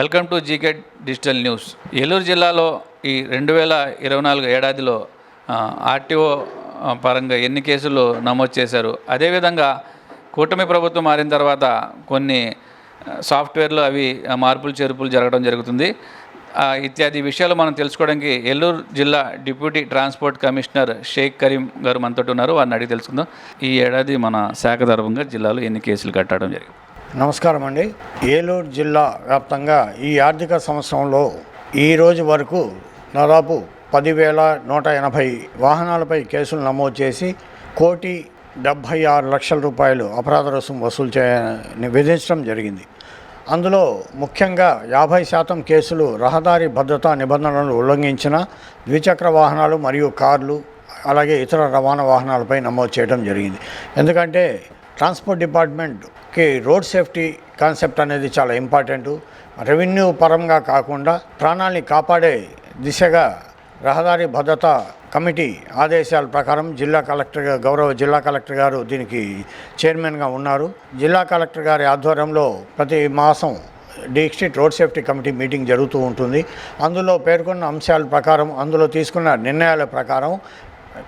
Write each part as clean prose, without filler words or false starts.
Welcome to GK digital news. Eluru జిల్లాలో ఈ 2024 ఏడాదిలో ఆర్టీఓ పరంగా ఎన్ని కేసులు నమోదు చేశారు, అదేవిధంగా కూటమి ప్రభుత్వం మారిన తర్వాత కొన్ని సాఫ్ట్వేర్లు అవి మార్పులు చేర్పులు జరగడం జరుగుతుంది. ఇత్యాది విషయాలు మనం తెలుసుకోవడానికి ఏలూరు జిల్లా deputy transport commissioner Shaik Karim గారు మనతో ఉన్నారు. వారిని అడిగి తెలుసుకుందాం. ఈ ఏడాది మన శాఖ తరఫుగా జిల్లాలో ఎన్ని కేసులు కట్టడం జరిగింది? నమస్కారం అండి. ఏలూరు జిల్లా వ్యాప్తంగా ఈ ఆర్థిక సంవత్సరంలో ఈ రోజు వరకు దాదాపు 10,180 వాహనాలపై కేసులు నమోదు చేసి 1,76,00,000 రూపాయలు అపరాధ రుసుము వసూలు విధించడం జరిగింది. అందులో ముఖ్యంగా 50% కేసులు రహదారి భద్రతా నిబంధనలను ఉల్లంఘించిన ద్విచక్ర వాహనాలు మరియు కార్లు, అలాగే ఇతర రవాణా వాహనాలపై నమోదు చేయడం జరిగింది. ఎందుకంటే ట్రాన్స్పోర్ట్ డిపార్ట్మెంట్కి రోడ్ సేఫ్టీ కాన్సెప్ట్ అనేది చాలా ఇంపార్టెంటు. రెవెన్యూ పరంగా కాకుండా ప్రాణాలని కాపాడే దిశగా రహదారి భద్రతా కమిటీ ఆదేశాల ప్రకారం గౌరవ జిల్లా కలెక్టర్ గారు దీనికి చైర్మన్గా ఉన్నారు. జిల్లా కలెక్టర్ గారి ఆధ్వర్యంలో ప్రతి మాసం district road safety committee meeting జరుగుతూ ఉంటుంది. అందులో పేర్కొన్న అంశాల ప్రకారం, అందులో తీసుకున్న నిర్ణయాల ప్రకారం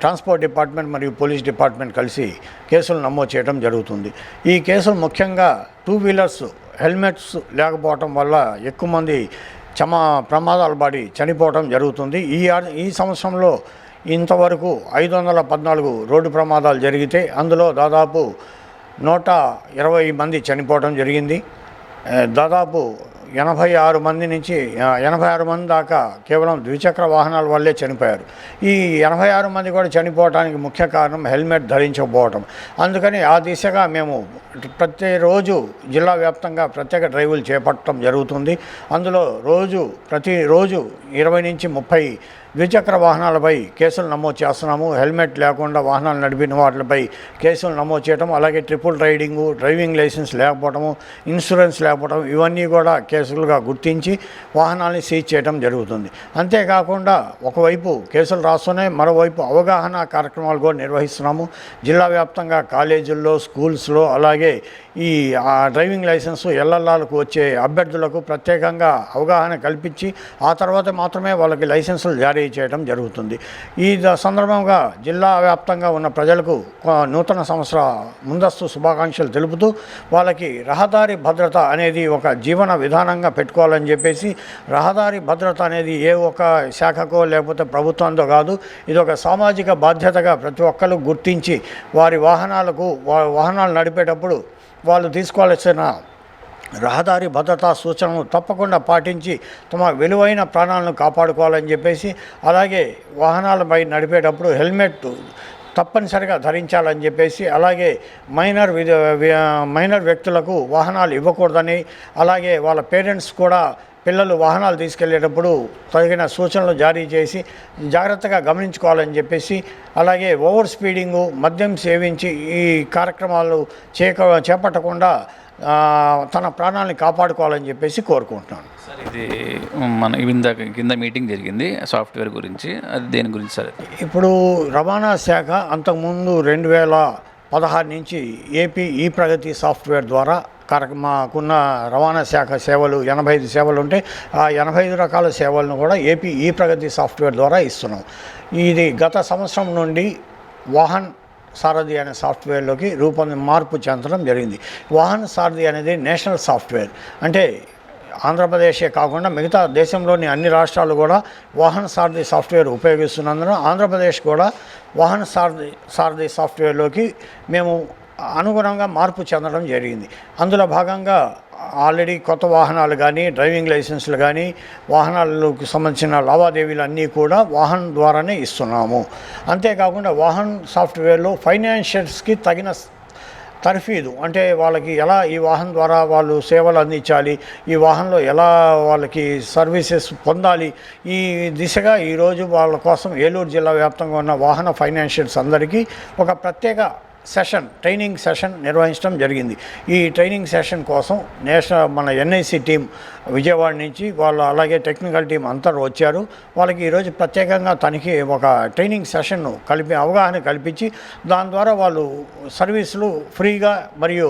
ట్రాన్స్పోర్ట్ డిపార్ట్మెంట్ మరియు పోలీస్ డిపార్ట్మెంట్ కలిసి కేసులు నమోదు చేయడం జరుగుతుంది. ఈ కేసులు ముఖ్యంగా 2 వీలర్స్ హెల్మెట్స్ లేకపోవటం వల్ల ఎక్కువ మంది ప్రమాదాలు పడి చనిపోవడం జరుగుతుంది. ఈ సంవత్సరంలో ఇంతవరకు 514 రోడ్డు ప్రమాదాలు జరిగితే అందులో దాదాపు 120 మంది చనిపోవడం జరిగింది. దాదాపు 86 మంది దాకా కేవలం ద్విచక్ర వాహనాల వల్లే చనిపోయారు. ఈ 86 మంది కూడా చనిపోవడానికి ముఖ్య కారణం హెల్మెట్ ధరించకపోవటం. అందుకని ఆ దిశగా మేము ప్రతిరోజు జిల్లా వ్యాప్తంగా ప్రత్యేక డ్రైవులు చేపట్టడం జరుగుతుంది. అందులో ప్రతిరోజు 20 నుంచి 30 ద్విచక్ర వాహనాలపై కేసులు నమోదు చేస్తున్నాము. హెల్మెట్ లేకుండా వాహనాలు నడిపిన వాటిపై కేసులు నమోదు చేయడం, అలాగే ట్రిపుల్ రైడింగు, డ్రైవింగ్ లైసెన్స్ లేకపోవడము, ఇన్సూరెన్స్ లేకపోవడం, ఇవన్నీ కూడా కేసులుగా గుర్తించి వాహనాలని సీజ్ చేయడం జరుగుతుంది. అంతేకాకుండా ఒకవైపు కేసులు రాస్తూనే మరోవైపు అవగాహన కార్యక్రమాలు కూడా నిర్వహిస్తున్నాము. జిల్లా వ్యాప్తంగా కాలేజీల్లో, స్కూల్స్లో, అలాగే ఈ డ్రైవింగ్ లైసెన్సు ఎల్ఎల్ఆర్లకు వచ్చే అభ్యర్థులకు ప్రత్యేకంగా అవగాహన కల్పించి ఆ తర్వాత మాత్రమే వాళ్ళకి లైసెన్సులు జారీ చేయడం జరుగుతుంది. ఈ సందర్భంగా జిల్లా వ్యాప్తంగా ఉన్న ప్రజలకు నూతన సంవత్సర ముందస్తు శుభాకాంక్షలు తెలుపుతూ వాళ్ళకి రహదారి భద్రత అనేది ఒక జీవన విధానంగా పెట్టుకోవాలని చెప్పేసి, రహదారి భద్రత అనేది ఏ ఒక శాఖకో లేకపోతే ప్రభుత్వంతో కాదు, ఇది ఒక సామాజిక బాధ్యతగా ప్రతి ఒక్కరు గుర్తించి వాహనాలు నడిపేటప్పుడు వాళ్ళు తీసుకోవాల్సిన రహదారి భద్రతా సూచనలు తప్పకుండా పాటించి తమ విలువైన ప్రాణాలను కాపాడుకోవాలని చెప్పేసి, అలాగే వాహనాలపై నడిపేటప్పుడు హెల్మెట్ తప్పనిసరిగా ధరించాలని చెప్పేసి, అలాగే మైనర్ వ్యక్తులకు వాహనాలు ఇవ్వకూడదని, అలాగే వాళ్ళ పేరెంట్స్ కూడా పిల్లలు వాహనాలు తీసుకెళ్లేటప్పుడు తగిన సూచనలు జారీ చేసి జాగ్రత్తగా గమనించుకోవాలని చెప్పేసి, అలాగే ఓవర్ స్పీడింగు, మద్యం సేవించి ఈ కార్యక్రమాలు చేపట్టకుండా తన ప్రాణాలను కాపాడుకోవాలని చెప్పేసి కోరుకుంటున్నాను. సార్, ఇది మన కింద మీటింగ్ జరిగింది సాఫ్ట్వేర్ గురించి, అది దేని గురించి సార్? ఇప్పుడు రవాణా శాఖ అంతకుముందు 2016 నుంచి ఏపీ ఈ ప్రగతి సాఫ్ట్వేర్ ద్వారా మాకున్న రవాణా శాఖ సేవలు 85 సేవలు ఉంటే ఆ 85 రకాల సేవలను కూడా ఏపీ ఈ ప్రగతి సాఫ్ట్వేర్ ద్వారా ఇస్తున్నాం. ఇది గత సంవత్సరం నుండి వాహన్ సారథి అనే సాఫ్ట్వేర్లోకి మార్పు చెందడం జరిగింది. వాహన్ సారథి అనేది నేషనల్ సాఫ్ట్వేర్. అంటే ఆంధ్రప్రదేశే కాకుండా మిగతా దేశంలోని అన్ని రాష్ట్రాలు కూడా వాహన్ సారథి సాఫ్ట్వేర్ ఉపయోగిస్తున్నందున ఆంధ్రప్రదేశ్ కూడా వాహన్ సారథి సాఫ్ట్వేర్లోకి మేము అనుగుణంగా మార్పు చెందడం జరిగింది. అందులో భాగంగా ఆల్రెడీ కొత్త వాహనాలు కానీ, డ్రైవింగ్ లైసెన్సులు కానీ, వాహనాలకు సంబంధించిన లావాదేవీలు అన్నీ కూడా వాహన్ ద్వారానే ఇస్తున్నాము. అంతేకాకుండా వాహన్ సాఫ్ట్వేర్లో ఫైనాన్షియల్స్కి తగిన తర్ఫీదు, అంటే వాళ్ళకి ఎలా ఈ వాహనం ద్వారా వాళ్ళు సేవలు అందించాలి, ఈ వాహనంలో ఎలా వాళ్ళకి సర్వీసెస్ పొందాలి, ఈ దిశగా ఈరోజు వాళ్ళ కోసం ఏలూరు జిల్లా వ్యాప్తంగా ఉన్న వాహన ఫైనాన్షియల్స్ అందరికీ ఒక ప్రత్యేక ట్రైనింగ్ సెషన్ నిర్వహించడం జరిగింది. ఈ ట్రైనింగ్ సెషన్ కోసం మన ఎన్ఐసి టీం విజయవాడ నుంచి వాళ్ళు అలాగే టెక్నికల్ టీం అంతా వచ్చారు. వాళ్ళకి ఈరోజు ప్రత్యేకంగా ఒక ట్రైనింగ్ సెషన్ను అవగాహన కల్పించి దాని ద్వారా వాళ్ళు సర్వీసులు ఫ్రీగా మరియు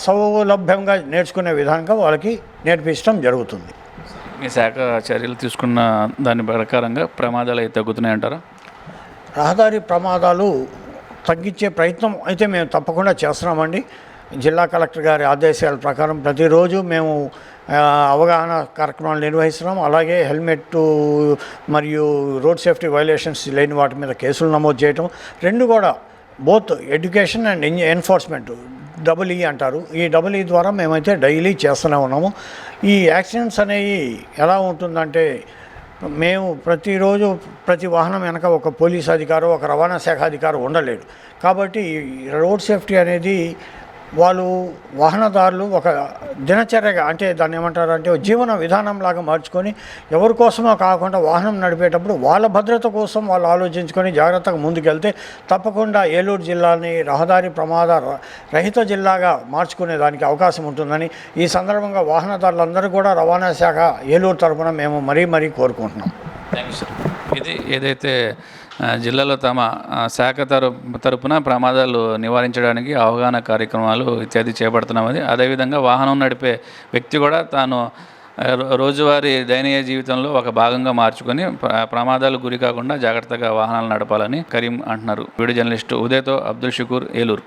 సౌలభ్యంగా నేర్చుకునే విధంగా వాళ్ళకి నేర్పించడం జరుగుతుంది. మీ శాఖ చర్యలు తీసుకున్న దాని ప్రకారంగా ప్రమాదాలు అయితే తగ్గుతున్నాయంటారా? రహదారి ప్రమాదాలు తగ్గించే ప్రయత్నం అయితే మేము తప్పకుండా చేస్తున్నామండి. జిల్లా కలెక్టర్ గారి ఆదేశాల ప్రకారం ప్రతిరోజు మేము అవగాహన కార్యక్రమాలు నిర్వహిస్తున్నాం. అలాగే హెల్మెట్ మరియు రోడ్ సేఫ్టీ వైలేషన్స్ లేని వాటి మీద కేసులు నమోదు చేయటం, రెండు కూడా both education and enforcement EE అంటారు. ఈ EE ద్వారా మేమైతే డైలీ చేస్తూనే ఉన్నాము. ఈ యాక్సిడెంట్స్ అనేవి ఎలా ఉంటుందంటే మేము ప్రతిరోజు ప్రతి వాహనం వెనక ఒక పోలీస్ అధికారి, ఒక రవాణా శాఖ అధికారి ఉండలేడు. కాబట్టి రోడ్ సేఫ్టీ అనేది వాహనదారులు ఒక దినచర్యగా, అంటే దాన్ని ఏమంటారంటే జీవన విధానంలాగా మార్చుకొని ఎవరి కోసమో కాకుండా వాహనం నడిపేటప్పుడు వాళ్ళ భద్రత కోసం వాళ్ళు ఆలోచించుకొని జాగ్రత్తగా ముందుకెళ్తే తప్పకుండా ఏలూరు జిల్లాని రహదారి ప్రమాద రహిత జిల్లాగా మార్చుకునే దానికి అవకాశం ఉంటుందని ఈ సందర్భంగా వాహనదారులందరూ కూడా రవాణా శాఖ ఏలూరు తరఫున మేము మరీ కోరుకుంటున్నాం. Thank you sir. ఇది ఏదైతే జిల్లాలో తమ శాఖ తరపున ప్రమాదాలు నివారించడానికి అవగాహన కార్యక్రమాలు ఇత్యాది చేపడుతున్నామని, అదేవిధంగా వాహనం నడిపే వ్యక్తి కూడా తాను రోజువారీ దైనందిన జీవితంలో ఒక భాగంగా మార్చుకొని ప్రమాదాలు గురి కాకుండా జాగ్రత్తగా వాహనాలు నడపాలని కరీం అంటున్నారు. వీడియో జర్నలిస్టు ఉదయ్తో అబ్దుల్ షకూర్, ఏలూరు.